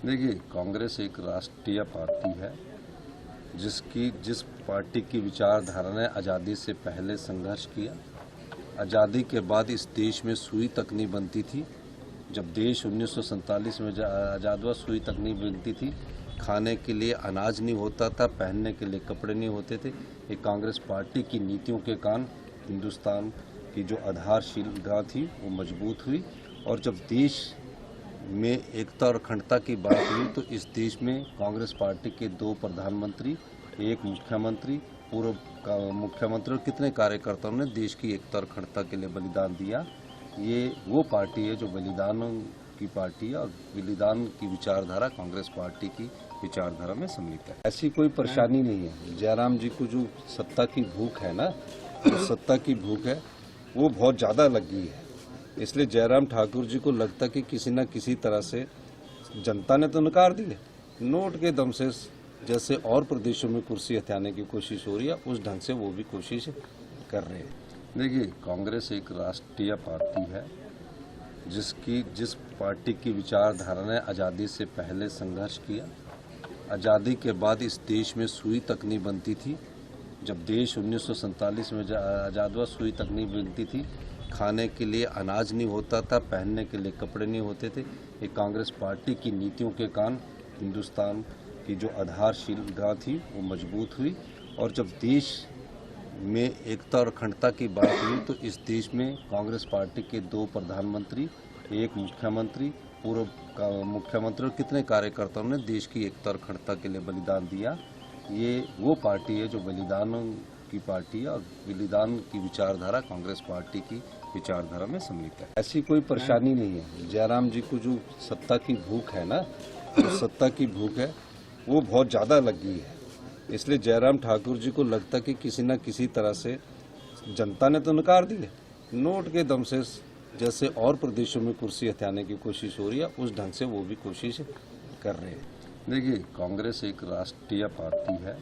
देखिए, कांग्रेस एक राष्ट्रीय पार्टी है जिस पार्टी की विचारधारा ने आज़ादी से पहले संघर्ष किया। आज़ादी के बाद इस देश में सुई तक नहीं बनती थी। जब देश 1947 में आज़ाद हुआ, सुई तक नहीं बनती थी। खाने के लिए अनाज नहीं होता था, पहनने के लिए कपड़े नहीं होते थे। एक कांग्रेस पार्टी की नीतियों के कारण हिंदुस्तान की जो आधारशिला थी वो मजबूत हुई। और जब देश में एकता और अखंडता की बात हुई तो इस देश में कांग्रेस पार्टी के 2 प्रधानमंत्री, 1 मुख्यमंत्री, पूर्व मुख्यमंत्री और कितने कार्यकर्ताओं ने देश की एकता और अखंडता के लिए बलिदान दिया। ये वो पार्टी है जो बलिदानों की पार्टी है और बलिदान की विचारधारा कांग्रेस पार्टी की विचारधारा में सम्मिलित है। ऐसी कोई परेशानी नहीं है। जयराम जी को जो सत्ता की भूख है ना, जो सत्ता की भूख है वो बहुत ज़्यादा लग गई है। इसलिए जयराम ठाकुर जी को लगता कि किसी न किसी तरह से जनता ने तो नकार दी है। नोट के दम से जैसे और प्रदेशों में कुर्सी हथियाने की कोशिश हो रही है, उस ढंग से वो भी कोशिश कर रहे हैं। देखिए, कांग्रेस एक राष्ट्रीय पार्टी है जिस पार्टी की विचारधारा ने आज़ादी से पहले संघर्ष किया। आज़ादी के बाद इस देश में सुई तक नहीं बनती थी। जब देश 1947 में आज़ाद हुआ, सुई तक नहीं बनती थी। खाने के लिए अनाज नहीं होता था, पहनने के लिए कपड़े नहीं होते थे। एक कांग्रेस पार्टी की नीतियों के कारण हिंदुस्तान की जो आधारशिला थी वो मजबूत हुई। और जब देश में एकता और अखंडता की बात हुई तो इस देश में कांग्रेस पार्टी के 2 प्रधानमंत्री, 1 मुख्यमंत्री, पूर्व मुख्यमंत्री और कितने कार्यकर्ताओं ने देश की एकता और अखंडता के लिए बलिदान दिया। ये वो पार्टी है जो बलिदानों की पार्टी है और बलिदान की विचारधारा कांग्रेस पार्टी की विचारधारा में सम्मिलित है। ऐसी कोई परेशानी नहीं है। जयराम जी को जो सत्ता की भूख है ना, जो सत्ता की भूख है वो बहुत ज़्यादा लग गई है। इसलिए जयराम ठाकुर जी को लगता कि किसी न किसी तरह से जनता ने तो नकार दी है। नोट के दम से जैसे और प्रदेशों में कुर्सी हथियाने की कोशिश हो रही है, उस ढंग से वो भी कोशिश कर रहे हैं। देखिए, कांग्रेस एक राष्ट्रीय पार्टी है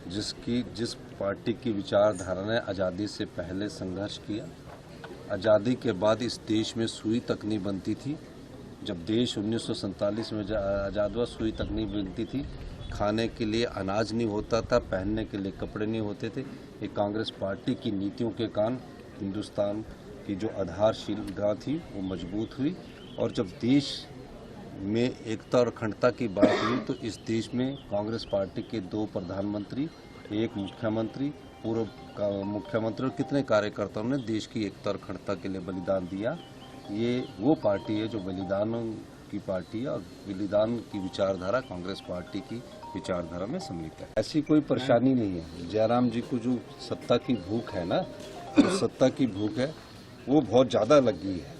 जिस पार्टी की विचारधारा ने आज़ादी से पहले संघर्ष किया। आज़ादी के बाद इस देश में सुई तक नहीं बनती थी। जब देश 1947 में आज़ाद हुआ, सुई तक नहीं बनती थी। खाने के लिए अनाज नहीं होता था, पहनने के लिए कपड़े नहीं होते थे। एक कांग्रेस पार्टी की नीतियों के कारण हिंदुस्तान की जो आधारशिला थी वो मजबूत हुई। और जब देश में एकता और अखंडता की बात हुई तो इस देश में कांग्रेस पार्टी के 2 प्रधानमंत्री, 1 मुख्यमंत्री, पूर्व मुख्यमंत्री और कितने कार्यकर्ताओं ने देश की एकता और अखंडता के लिए बलिदान दिया। ये वो पार्टी है जो बलिदानों की पार्टी है और बलिदान की विचारधारा कांग्रेस पार्टी की विचारधारा में सम्मिलित है। ऐसी कोई परेशानी नहीं है। जयराम जी को जो सत्ता की भूख है ना, जो सत्ता की भूख है वो बहुत ज़्यादा लग गई है।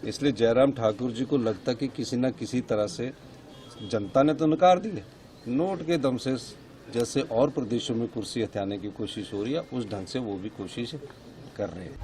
इसलिए जयराम ठाकुर जी को लगता कि किसी न किसी तरह से जनता ने तो नकार दी है। नोट के दम से जैसे और प्रदेशों में कुर्सी हथियाने की कोशिश हो रही है, उस ढंग से वो भी कोशिश कर रहे हैं।